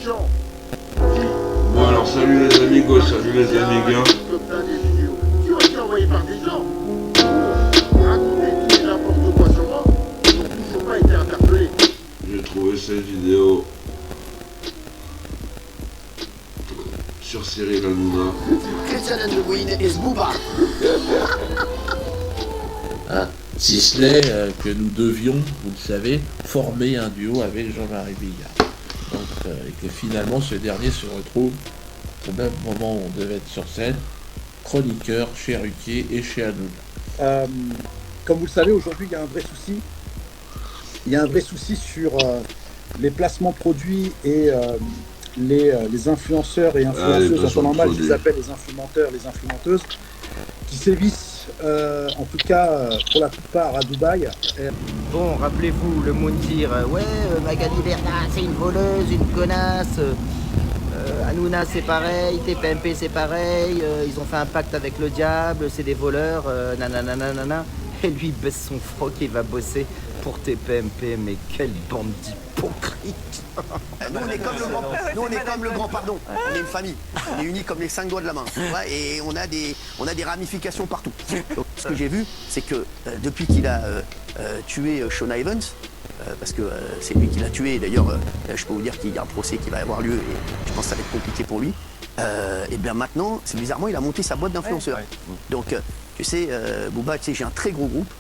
gens. Bon alors salut les amigos, salut les amigos. Tu as été envoyé par des gens. Raconter tout et n'importe quoi sur moi. Ils n'ont toujours pas été interpellés. J'ai trouvé cette vidéo sur Cyril Hanouna. Christian and the Queen is Booba. Si ce n'est que nous devions, vous le savez, former un duo avec Jean-Marie Bigard. Donc, et que finalement ce dernier se retrouve au même moment où on devait être sur scène, chroniqueur chez Ruquier et chez Hanouna. Comme vous le savez, aujourd'hui il y a un vrai souci. Il y a un vrai souci sur les placements produits et les influenceurs et influenceuses, en temps normal, je les appelle les influenceurs, les influenceuses, qui sévissent en tout cas pour la plupart à Dubaï. Bon, rappelez-vous le mot de dire Magali Berda c'est une voleuse, une connasse, Hanouna c'est pareil, TPMP c'est pareil, ils ont fait un pacte avec le diable, c'est des voleurs, nanana, et lui il baisse son froc et va bosser pour TPMP, mais quelle bande d'hypocrites. Nous on est comme le grand pardon, on est une famille, on est unis comme les 5 doigts de la main, ouais, et on a des ramifications partout. Donc, ce que j'ai vu, c'est que depuis qu'il a tué Sean Evans, parce que c'est lui qui l'a tué, et d'ailleurs je peux vous dire qu'il y a un procès qui va avoir lieu et je pense que ça va être compliqué pour lui, et bien maintenant, c'est bizarrement, il a monté sa boîte d'influenceurs. Ouais. Donc tu sais, Booba, tu sais, j'ai un très gros groupe,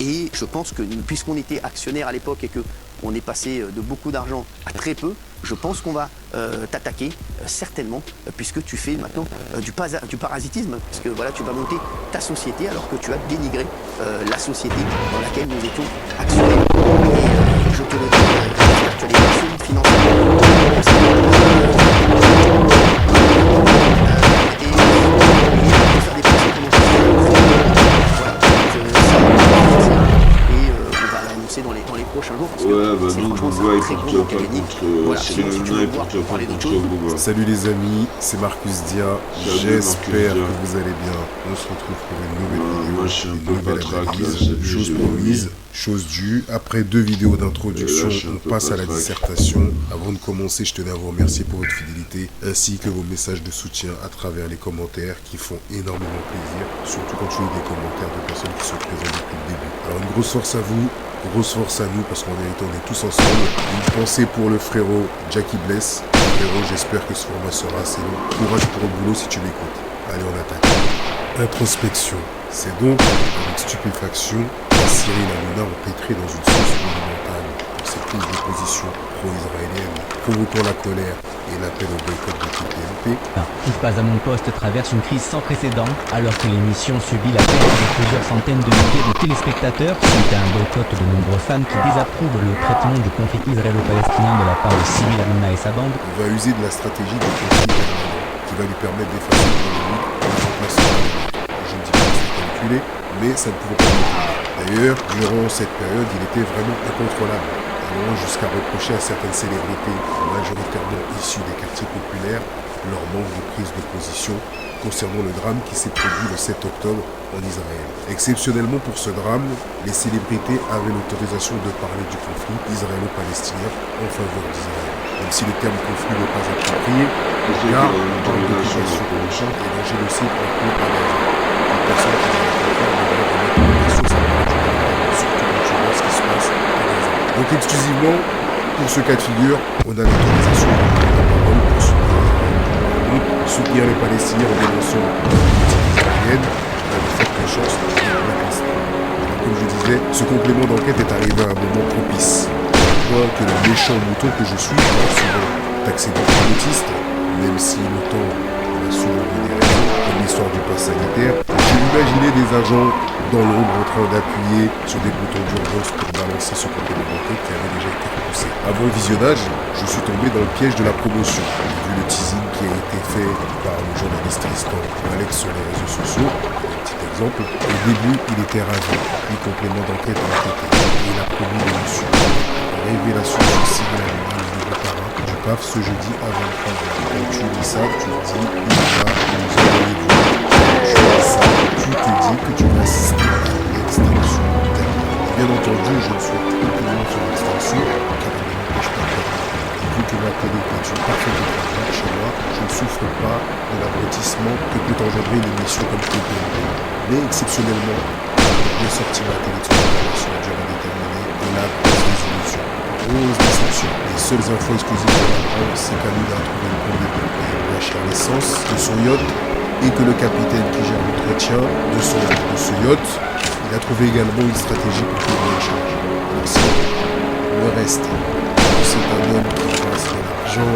et je pense que puisqu'on était actionnaire à l'époque et que on est passé de beaucoup d'argent à très peu, je pense qu'on va t'attaquer certainement, puisque tu fais maintenant du parasitisme, parce que voilà, tu vas monter ta société alors que tu as dénigré la société dans laquelle nous étions actionnaires. Et je te le dis, j'espère que tu as des personnes financières. Dans les prochains jours, parce que nous, Booba, il très porte gros pas contre Cyril Hanouna, il porte pas contre Booba. Salut les amis, c'est Marcus Dia, j'espère que vous allez bien. On se retrouve pour une nouvelle vidéo, moi je suis un peu patraque là, chose promise, chose due. Après 2 vidéos d'introduction, on passe à la dissertation. Avant de commencer, je tenais à vous remercier pour votre fidélité, ainsi que vos messages de soutien à travers les commentaires qui font énormément plaisir, surtout quand tu lis des commentaires de personnes qui sont présentes depuis le début. Alors une grosse force à vous. Grosse force à nous parce qu'en vérité on est tous ensemble. Une pensée pour le frérot Jackie Bless. Frérot, j'espère que ce format sera assez long. Courage pour le boulot si tu m'écoutes. Allez, on attaque. Introspection. C'est donc avec stupéfaction Cyril Hanouna empêtré dans une sauce monumentale pour ses prises de position pro-israéliennes, provoquant la colère et l'appel au boycott de TPMP. Qui passe à mon poste traverse une crise sans précédent, alors que l'émission subit la perte de plusieurs centaines de milliers de téléspectateurs suite à un boycott de nombreux fans qui désapprouvent le traitement du conflit israélo-palestinien de la part de Cyril Hanouna et sa bande. Il va user de la stratégie de conflit permanent qui va lui permettre d'effacer le polémique et de remplacer la polémique. Je ne dis pas que c'est calculé, mais ça ne pouvait pas m'étonner. D'ailleurs, durant cette période, il était vraiment incontrôlable, allant jusqu'à reprocher à certaines célébrités, majoritairement issues des quartiers populaires, leur manque de prise de position concernant le drame qui s'est produit le 7 octobre en Israël. Exceptionnellement pour ce drame, les célébrités avaient l'autorisation de parler du conflit israélo-palestinien en faveur d'Israël. Même si le terme conflit n'est pas approprié, car dans l'occupation et d'un génocide en cours à Gaza. Une personne qui devrait remettre en question sa parole, surtout quand tu vois ce qui se passe à Gaza. Donc exclusivement, pour ce cas de figure, on a l'autorisation de prendre la parole pour soutenir les Palestiniens en dénonçant l'politique israélienne. On a de fortes chances de la question. Comme je disais, ce complément d'enquête est arrivé à un moment propice. Point que le méchant mouton que je suis, souvent taxé de complotiste, même si l'OTAN m'a souvent donné raison, comme l'histoire du pass sanitaire, j'ai imaginé des agents dans l'ombre en train d'appuyer sur des boutons d'urgence pour balancer ce complément d'enquête qui avait déjà été repoussé. Avant le visionnage, je suis tombé dans le piège de la promotion. J'ai vu le teasing qui a été fait par le journaliste Tristan Alex sur les réseaux sociaux. Petit exemple, au début, il était ravi. Puis complément d'enquête a été fait. Il a promis de me suivre. Révélation sur Cyril Hanouna, le nouveau parrain du PAF ce jeudi à 23h. Quand tu lis ça, tu te dis, il va nous envoyer du monde. Tu lis ça, tu te dis que tu vas assister à l'extinction terminale. Bien entendu, je ne souhaite aucunement sur l'extinction, car elle ne m'empêche pas de vu que ma télé est une parfaite étrangère chez moi, je ne souffre pas de l'abrutissement que peut engendrer une émission comme TPMP. Mais exceptionnellement, j'ai sorti ma télé de son sur une durée déterminée et la grosse désillusion. Grosse déception. Les seules infos exclusives de la prendre, c'est qu'Anouna a trouvé une pompe de pompe et moins cher l'essence de son yacht et que le capitaine qui gère l'entretien de ce yacht, il a trouvé également une stratégie pour payer les charges. Alors si le reste, c'est un homme qui ramasse de l'argent,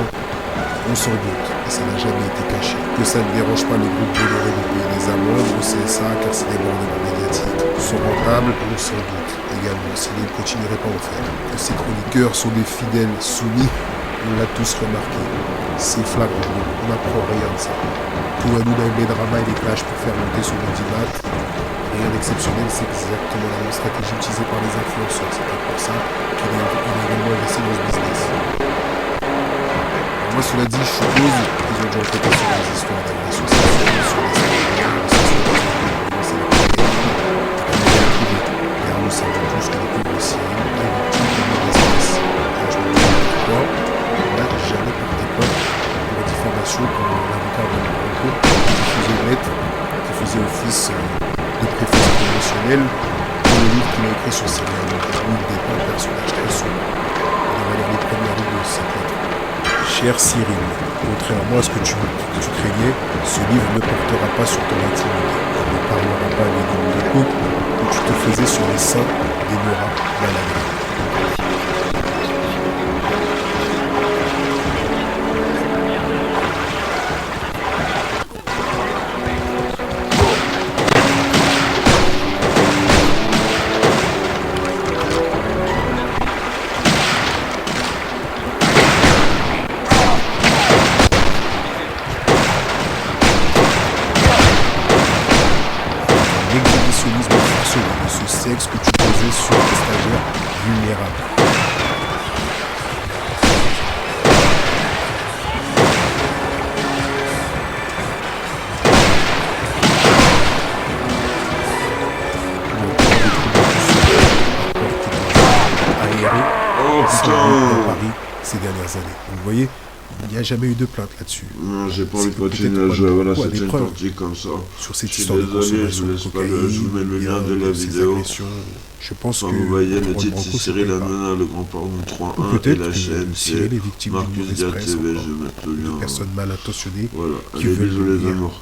on s'en doute, et ça n'a jamais été caché. Que ça ne dérange pas le groupe Bolloré de payer les amendes au CSA car ces débordements médiatiques sont rentables, on s'en doute également, sinon il ne continuerait pas à en faire. Que ces chroniqueurs sont des fidèles soumis, on l'a tous remarqué. C'est flagrant, on n'apprend rien de ça. Tout Hanouna aime les dramas et les clashs pour faire monter son audimat. Rien d'exceptionnel, c'est exactement la même stratégie utilisée par les influenceurs. C'est pour ça qu'il est également investi dans ce business. Alors moi, cela dit, je suppose qu'ils ont déjà enquêté sur les histoires d'agression sexuelle, sur les scandales, sur car nous savons tous que les pauvres Syriens est victime de mauvaises espèces. Alors je me demande pourquoi on n'a jamais porté plainte pour la diffamation comme l'avocat de Monaco qui faisait office de préface promotionnelle pour le livre qu'il a écrit sur Syria, où il dépeint un personnage très sombre. On va lire les premières lignes de cette lettre. Cher Cyril, contrairement à ce que tu craignais, ce livre ne portera pas sur ton intimité. Il ne parlera pas des lignes de couple que tu te faisais sur les seins des Nora Malagré. L'exhibitionnisme forcé de ce sexe que tu posais sur tes stagiaires vulnérables. Aéré dans Paris ces dernières années. Vous voyez, il n'y a jamais eu de plainte là-dessus. Non, j'ai pas envie de continuer à jouer à la 7ème partie comme ça. Sur cette Je suis histoire de désolé, je consommation vous de laisse pas cocaïne, je vous mets le lien de la ces vidéo. agressions. Je pense Enfin, que vous voyez le Paul titre, Branco, c'est Cyril c'était pas. Hanouna, le grand pardon 3-1, Ou et peut-être la que chaîne, Cyril c'est est victime Marcus d'une Diat mauvaise presse TV, encore. je vais mettre le De lien. personnes mal intentionnées Voilà, qui allez, veulent bisous les nuire amours.